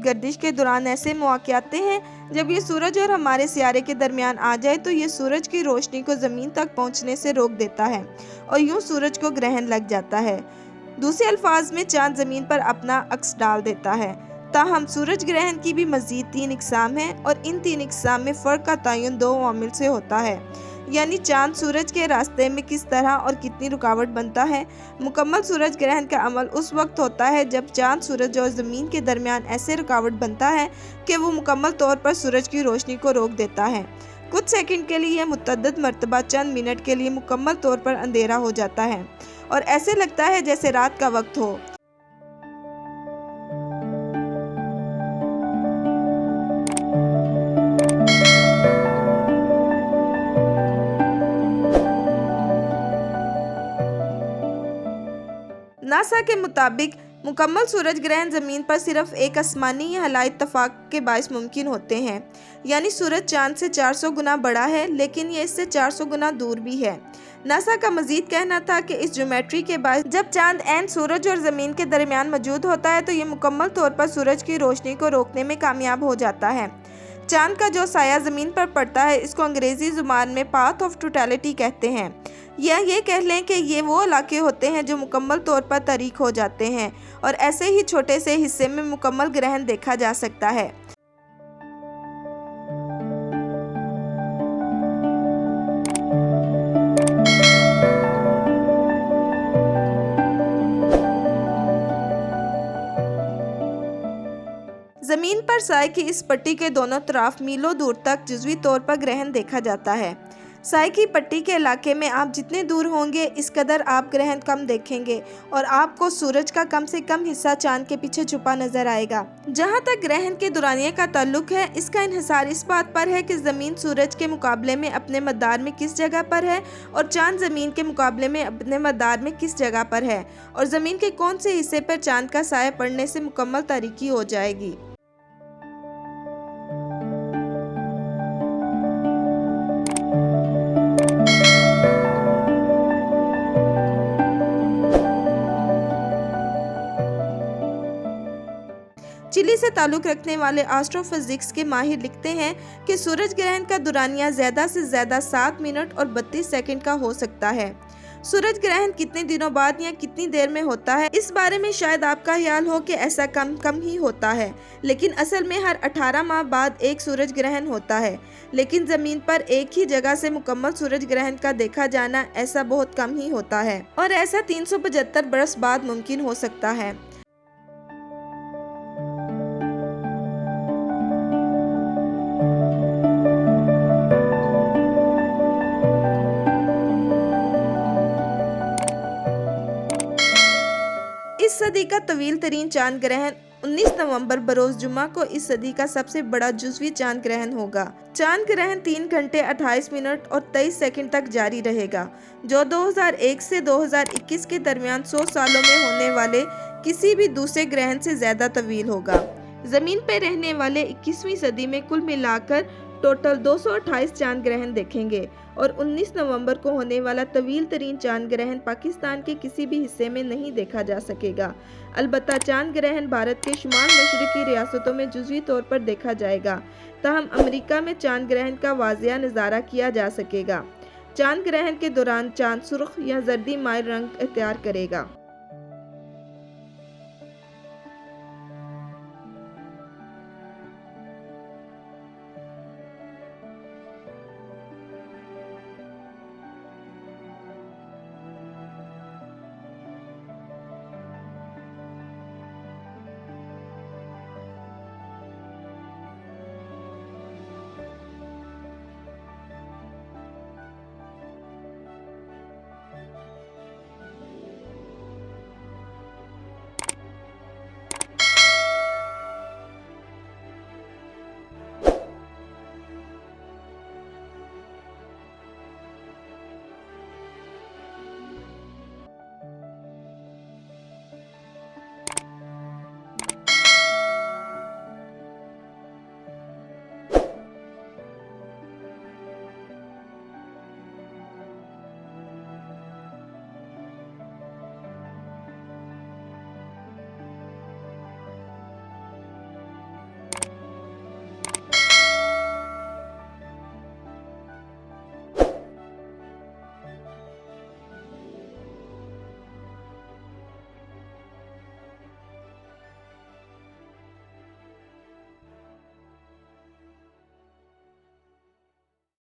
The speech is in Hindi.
गर्दिश के दौरान ऐसे मौके आते हैं जब ये सूरज और हमारे सियारे के दरमियान आ जाए तो ये सूरज की रोशनी को ज़मीन तक पहुंचने से रोक देता है और यूं सूरज को ग्रहण लग जाता है। दूसरे अल्फाज में चांद ज़मीन पर अपना अक्स डाल देता है। ताहम सूरज ग्रहण की भी मज़ीद 3 इक़साम हैं और इन 3 इक़साम में फ़र्क का तयन 2 अवामिल से होता है, यानी चांद सूरज के रास्ते में किस तरह और कितनी रुकावट बनता है। मुकम्मल सूरज ग्रहण का अमल उस वक्त होता है जब चांद सूरज और ज़मीन के दरमियान ऐसे रुकावट बनता है कि वो मुकम्मल तौर पर सूरज की रोशनी को रोक देता है। कुछ सेकंड के लिए मुतअद्दिद मरतबा चंद मिनट के लिए मुकम्मल तौर पर अंधेरा हो जाता है और ऐसे लगता है जैसे रात का वक्त हो। नासा के मुताबिक मुकम्मल सूरज ग्रहण ज़मीन पर सिर्फ एक आसमानी या हवाई इत्तफाक के बायस मुमकिन होते हैं, यानी सूरज चांद से 400 गुना बड़ा है लेकिन ये इससे 400 गुना दूर भी है। नासा का मजीद कहना था कि इस ज्योमेट्री के बायस जब चांद ऐन सूरज और ज़मीन के दरमियान मौजूद होता है तो ये मुकम्मल तौर पर सूरज की रोशनी को रोकने में कामयाब हो जाता है। चांद का जो साया ज़मीन पर पड़ता है इसको अंग्रेज़ी ज़ुबान में पाथ ऑफ टोटलिटी कहते हैं, या ये कह लें कि ये वो इलाके होते हैं जो मुकम्मल तौर पर तारीक हो जाते हैं और ऐसे ही छोटे से हिस्से में मुकम्मल ग्रहण देखा जा सकता है। ज़मीन पर साए की इस पट्टी के दोनों तरफ मीलों दूर तक जुज़वी तौर पर ग्रहण देखा जाता है। साए की पट्टी के इलाके में आप जितने दूर होंगे इस कदर आप ग्रहण कम देखेंगे और आपको सूरज का कम से कम हिस्सा चांद के पीछे छुपा नजर आएगा। जहां तक ग्रहण के दौरानिया का ताल्लुक है, इसका इन्हिसार इस बात पर है कि ज़मीन सूरज के मुकाबले में अपने मदार में किस जगह पर है और चांद ज़मीन के मुकाबले में अपने मदार में किस जगह पर है और ज़मीन के कौन से हिस्से पर चांद का साया पड़ने से मुकम्मल तारीकी हो जाएगी। चिली से ताल्लुक़ रखने वाले एस्ट्रोफिजिक्स के माहिर लिखते हैं कि सूरज ग्रहण का दौरानिया ज़्यादा से ज़्यादा 7 मिनट और 32 सेकंड का हो सकता है। सूरज ग्रहण कितने दिनों बाद या कितनी देर में होता है, इस बारे में शायद आपका ख्याल हो कि ऐसा कम ही होता है, लेकिन असल में हर 18 माह बाद एक सूरज ग्रहण होता है। लेकिन ज़मीन पर एक ही जगह से मुकम्मल सूरज ग्रहण का देखा जाना ऐसा बहुत कम ही होता है और ऐसा 375 बरस बाद मुमकिन हो सकता है। इस सदी का तवील तरीन चांद ग्रहण 19 नवंबर बरोज जुमा को इस सदी का सबसे बड़ा जुज़वी चांद ग्रहण होगा। चांद ग्रहण 3 घंटे 28 मिनट और 23 सेकंड तक जारी रहेगा, जो 2001 से 2021 के दरमियान 100 सालों में होने वाले किसी भी दूसरे ग्रहण से ज़्यादा तवील होगा। ज़मीन पर रहने वाले 21वीं सदी में कुल मिलाकर टोटल 228 चांद ग्रहण देखेंगे और 19 नवंबर को होने वाला तवील तरीन चांद ग्रहण पाकिस्तान के किसी भी हिस्से में नहीं देखा जा सकेगा। अलबत्ता चांद ग्रहण भारत के शुमाल मशरिकी रियासतों में जुज़वी तौर पर देखा जाएगा, ताहम अमेरिका में चांद ग्रहण का वाज़िया नज़ारा किया जा सकेगा। चांद ग्रहण के दौरान चांद सुर्ख या जर्दी माइल रंग इख्तियार करेगा।